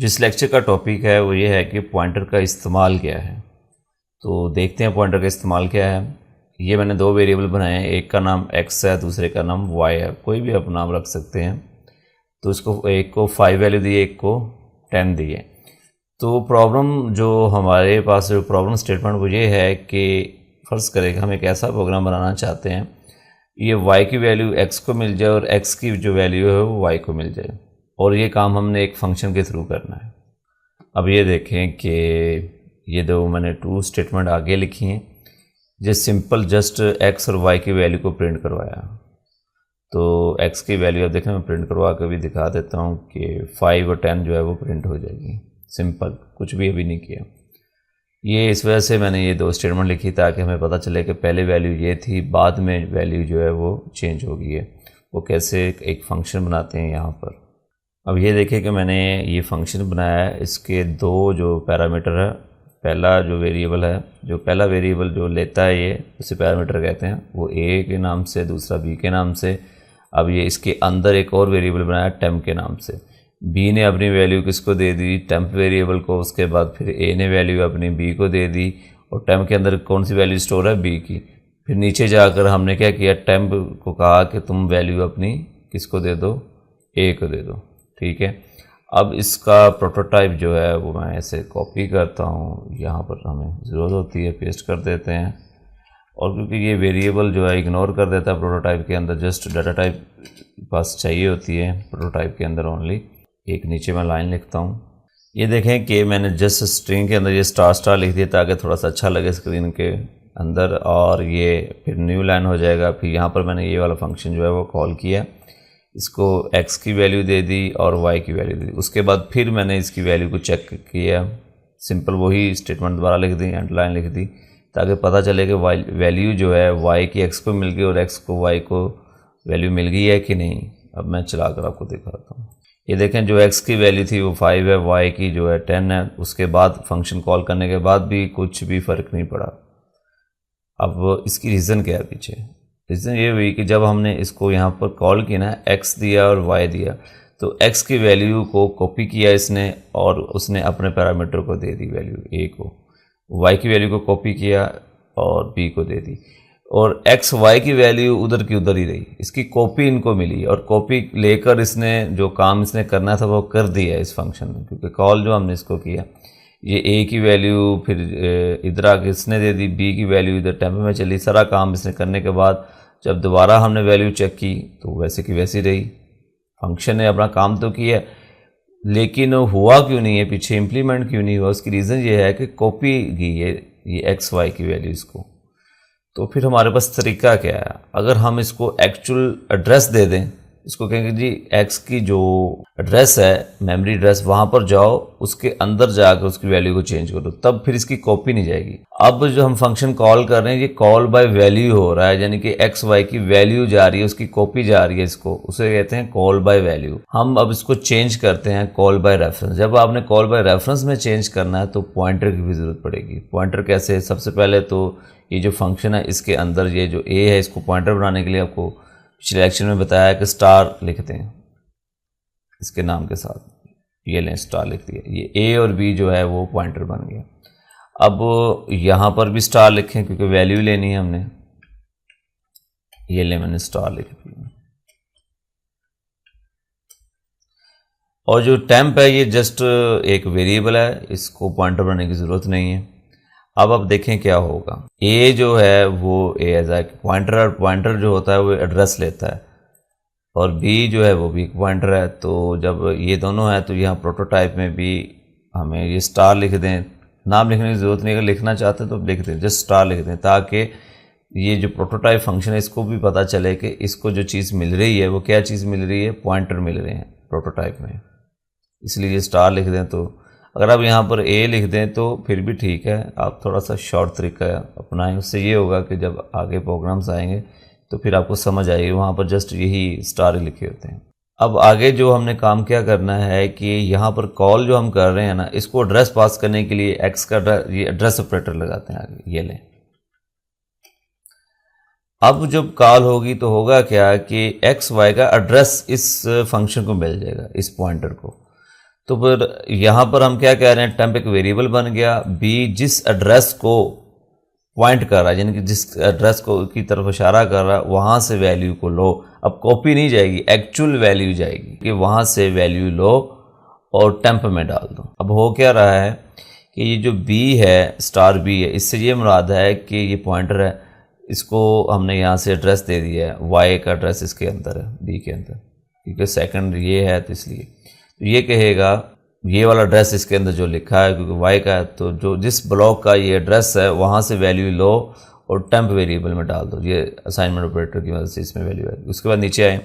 जिस लेक्चर का टॉपिक है वो ये है कि पॉइंटर का इस्तेमाल क्या है। तो देखते हैं पॉइंटर का इस्तेमाल क्या है। ये मैंने दो वेरिएबल बनाए हैं, एक का नाम x है, दूसरे का नाम y है। कोई भी आप नाम रख सकते हैं। तो इसको एक को 5 वैल्यू दी है, एक को 10 दी है। तो प्रॉब्लम जो हमारे पास जो प्रॉब्लम स्टेटमेंट वो ये है कि फ़र्ज़ करें कि हम एक ऐसा प्रोग्राम बनाना चाहते हैं, ये y की वैल्यू x को मिल जाए और x की जो वैल्यू है वो y को मिल जाए, और ये काम हमने एक फंक्शन के थ्रू करना है। अब ये देखें कि ये दो मैंने टू स्टेटमेंट आगे लिखी हैं, जो सिंपल जस्ट x और y की वैल्यू को प्रिंट करवाया। तो x की वैल्यू अब देखें, मैं प्रिंट करवा कर भी दिखा देता हूँ कि 5 और 10 जो है वो प्रिंट हो जाएगी। सिंपल, कुछ भी अभी नहीं किया। ये इस वजह से मैंने ये दो स्टेटमेंट लिखी ताकि हमें पता चले कि पहले वैल्यू ये थी, बाद में वैल्यू जो है वो चेंज हो गई है। वो कैसे एक फ़ंक्शन बनाते हैं यहाँ पर। अब ये देखें कि मैंने ये फंक्शन बनाया है, इसके दो जो पैरामीटर है, पहला जो वेरिएबल है, जो पहला वेरिएबल जो लेता है ये उसे पैरामीटर कहते हैं, वो a के नाम से, दूसरा b के नाम से। अब ये इसके अंदर एक और वेरिएबल बनाया टेम्प के नाम से। b ने अपनी वैल्यू किसको दे दी, टेम्प वेरिएबल को। उसके बाद फिर a ने वैल्यू अपनी b को दे दी, और टेम्प के अंदर कौन सी वैल्यू स्टोर है, b की। फिर नीचे जाकर हमने क्या किया, टेम्प को कहा कि तुम वैल्यू अपनी किसको दे दो, a को दे दो। ठीक है। अब इसका प्रोटोटाइप जो है वो मैं ऐसे कॉपी करता हूँ, यहाँ पर हमें ज़रूरत होती है पेस्ट कर देते हैं। और क्योंकि ये वेरिएबल जो है इग्नोर कर देता है प्रोटोटाइप के अंदर, जस्ट डाटा टाइप पास चाहिए होती है प्रोटोटाइप के अंदर ओनली। एक नीचे मैं लाइन लिखता हूँ। ये देखें कि मैंने जस्ट स्ट्रिंग के अंदर ये स्टार स्टार लिख दिया ताकि थोड़ा सा अच्छा लगे स्क्रीन के अंदर, और ये फिर न्यू लाइन हो जाएगा। फिर यहाँ पर मैंने ये वाला फंक्शन जो है वो कॉल किया, इसको x की वैल्यू दे दी और y की वैल्यू दे दी। उसके बाद फिर मैंने इसकी वैल्यू को चेक किया, सिंपल वही स्टेटमेंट दोबारा लिख दी, अंडरलाइन लिख दी, ताकि पता चले कि वैल्यू जो है y की x को मिल गई और x को y को वैल्यू मिल गई है कि नहीं। अब मैं चला कर आपको दिखाता हूँ। ये देखें, जो x की वैल्यू थी वो 5 है, y की जो है 10 है। उसके बाद फंक्शन कॉल करने के बाद भी कुछ भी फ़र्क नहीं पड़ा। अब इसकी रीज़न क्या है पीछे? रीज़न ये हुई कि जब हमने इसको यहाँ पर कॉल किया ना, x दिया और y दिया, तो x की वैल्यू को कॉपी किया इसने और उसने अपने पैरामीटर को दे दी वैल्यू a को, y की वैल्यू को कॉपी किया और b को दे दी, और x y की वैल्यू उधर की उधर ही रही। इसकी कॉपी इनको मिली और कॉपी लेकर इसने जो काम इसने करना था वो कर दिया इस फंक्शन में, क्योंकि कॉल जो हमने इसको किया, ये a की वैल्यू फिर इधर आके इसने दे दी, b की वैल्यू इधर टेम्प में चली। सारा काम इसने करने के बाद जब दोबारा हमने वैल्यू चेक की तो वैसे की वैसी रही। फंक्शन ने अपना काम तो किया, लेकिन हुआ क्यों नहीं है, पीछे इम्प्लीमेंट क्यों नहीं हुआ? उसकी रीज़न ये है कि कॉपी की है ये x y की वैल्यू इसको। तो फिर हमारे पास तरीका क्या है? अगर हम इसको एक्चुअल एड्रेस दे दें, इसको कहेंगे जी x की जो एड्रेस है, मेमोरी एड्रेस, वहाँ पर जाओ, उसके अंदर जाकर उसकी वैल्यू को चेंज करो, तब फिर इसकी कॉपी नहीं जाएगी। अब जो हम फंक्शन कॉल कर रहे हैं, ये कॉल बाय वैल्यू हो रहा है, यानी कि x y की वैल्यू जा रही है, उसकी कॉपी जा रही है, इसको उसे कहते हैं कॉल बाय वैल्यू। हम अब इसको चेंज करते हैं कॉल बाय रेफरेंस। जब आपने कॉल बाय रेफरेंस में चेंज करना है तो पॉइंटर की भी ज़रूरत पड़ेगी। पॉइंटर कैसे? सबसे पहले तो ये जो फंक्शन है इसके अंदर ये जो a है, इसको पॉइंटर बनाने के लिए आपको पिछले लेक्चर में बताया कि स्टार लिखते हैं इसके नाम के साथ। ये लें, स्टार लिख दिया, ये a और b जो है वो पॉइंटर बन गया। अब यहाँ पर भी स्टार लिखें क्योंकि वैल्यू लेनी है हमने। ये ले, मैंने स्टार लिख दिया। और जो टेम्प है ये जस्ट एक वेरिएबल है, इसको पॉइंटर बनाने की ज़रूरत नहीं है। अब देखें क्या होगा। a जो है वो a एज ए पॉइंटर, और पॉइंटर जो होता है वो एड्रेस लेता है, और b जो है वो भी एक पॉइंटर है। तो जब ये दोनों है तो यहाँ प्रोटोटाइप में भी हमें ये स्टार लिख दें। नाम लिखने की ज़रूरत नहीं, अगर लिखना चाहते हैं तो लिख दें, जस्ट स्टार लिख दें, ताकि ये जो प्रोटोटाइप फंक्शन है इसको भी पता चले कि इसको जो चीज़ मिल रही है वो क्या चीज़ मिल रही है, पॉइंटर मिल रहे हैं प्रोटोटाइप में, इसलिए ये स्टार लिख दें। तो अगर आप यहाँ पर a लिख दें तो फिर भी ठीक है, आप थोड़ा सा शॉर्ट तरीका अपनाएं। उससे ये होगा कि जब आगे प्रोग्राम्स आएंगे तो फिर आपको समझ आएगी, वहाँ पर जस्ट यही स्टार ही लिखे होते हैं। अब आगे जो हमने काम क्या करना है कि यहाँ पर कॉल जो हम कर रहे हैं ना, इसको एड्रेस पास करने के लिए x का ये एड्रेस ऑपरेटर लगाते हैं आगे। ये लें, अब जब कॉल होगी तो होगा क्या कि x y का एड्रेस इस फंक्शन को मिल जाएगा, इस पॉइंटर को। तो फिर यहाँ पर हम क्या कह रहे हैं, टेम्प एक वेरिएबल बन गया, बी जिस एड्रेस को पॉइंट कर रहा है, यानी कि जिस एड्रेस को की तरफ इशारा कर रहा है वहाँ से वैल्यू को लो। अब कॉपी नहीं जाएगी, एक्चुअल वैल्यू जाएगी कि वहाँ से वैल्यू लो और टेम्प में डाल दो। अब हो क्या रहा है कि ये जो बी है, स्टार बी है, इससे ये मुराद है कि ये पॉइंटर है, इसको हमने यहाँ से एड्रेस दे दिया है, वाई का एड्रेस इसके अंदर है, बी के अंदर, क्योंकि सेकंड ये है तो इसलिए तो ये कहेगा ये वाला एड्रेस इसके अंदर जो लिखा है क्योंकि वाई का है, तो जो जिस ब्लॉक का ये एड्रेस है वहाँ से वैल्यू लो और टेम्प वेरिएबल में डाल दो। ये असाइनमेंट ऑपरेटर की मदद से इसमें वैल्यू है। उसके बाद नीचे आए,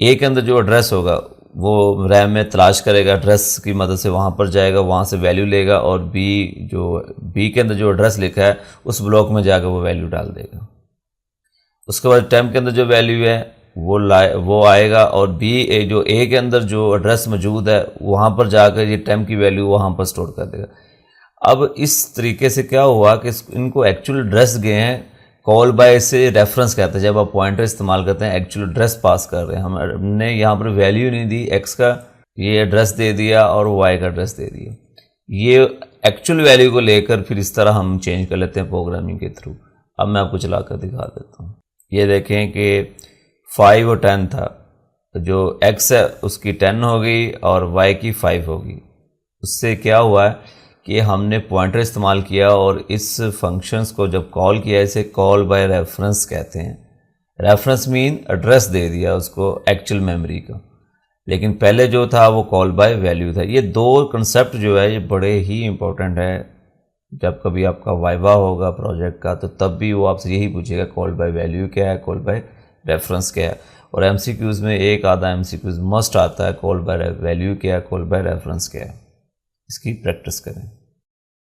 ए के अंदर जो एड्रेस होगा वो रैम में तलाश करेगा, एड्रेस की मदद से वहाँ पर जाएगा, वहाँ से वैल्यू लेगा और बी के अंदर जो एड्रेस लिखा है उस ब्लॉक में जाकर वो वैल्यू डाल देगा। उसके बाद टेम्प के अंदर जो वैल्यू है वो आएगा और जो ए के अंदर जो एड्रेस मौजूद है वहाँ पर जाकर ये टेम्प की वैल्यू वहाँ पर स्टोर कर देगा। अब इस तरीके से क्या हुआ कि इनको एक्चुअल एड्रेस गए हैं, कॉल बाय से रेफरेंस कहते हैं, जब आप पॉइंटर इस्तेमाल करते हैं एक्चुअल एड्रेस पास कर रहे हैं, हमने यहाँ पर वैल्यू नहीं दी एक्स का, ये एड्रेस दे दिया और वाई का एड्रेस दे दिया। ये एक्चुअल वैल्यू को लेकर फिर इस तरह हम चेंज कर लेते हैं प्रोग्रामिंग के थ्रू। अब मैं आपको चला कर दिखा देता हूँ। ये देखें कि 5 और 10 था, तो जो x है उसकी 10 हो गई और y की 5 होगी। उससे क्या हुआ है कि हमने पॉइंटर इस्तेमाल किया और इस फंक्शंस को जब कॉल किया, इसे कॉल बाय रेफरेंस कहते हैं। रेफरेंस मीन एड्रेस दे दिया उसको एक्चुअल मेमोरी का, लेकिन पहले जो था वो कॉल बाय वैल्यू था। ये दो कंसेप्ट जो है ये बड़े ही इंपॉर्टेंट है। जब कभी आपका वाइवा होगा प्रोजेक्ट का तो तब भी वो आपसे यही पूछेगा कॉल बाय वैल्यू क्या है, कॉल बाय रेफरेंस क्या है। और एमसीक्यूज़ में एक आधा एमसीक्यूज़ मस्ट आता है, कॉल बाय वैल्यू क्या है, कॉल बाय रेफरेंस क्या है। इसकी प्रैक्टिस करें।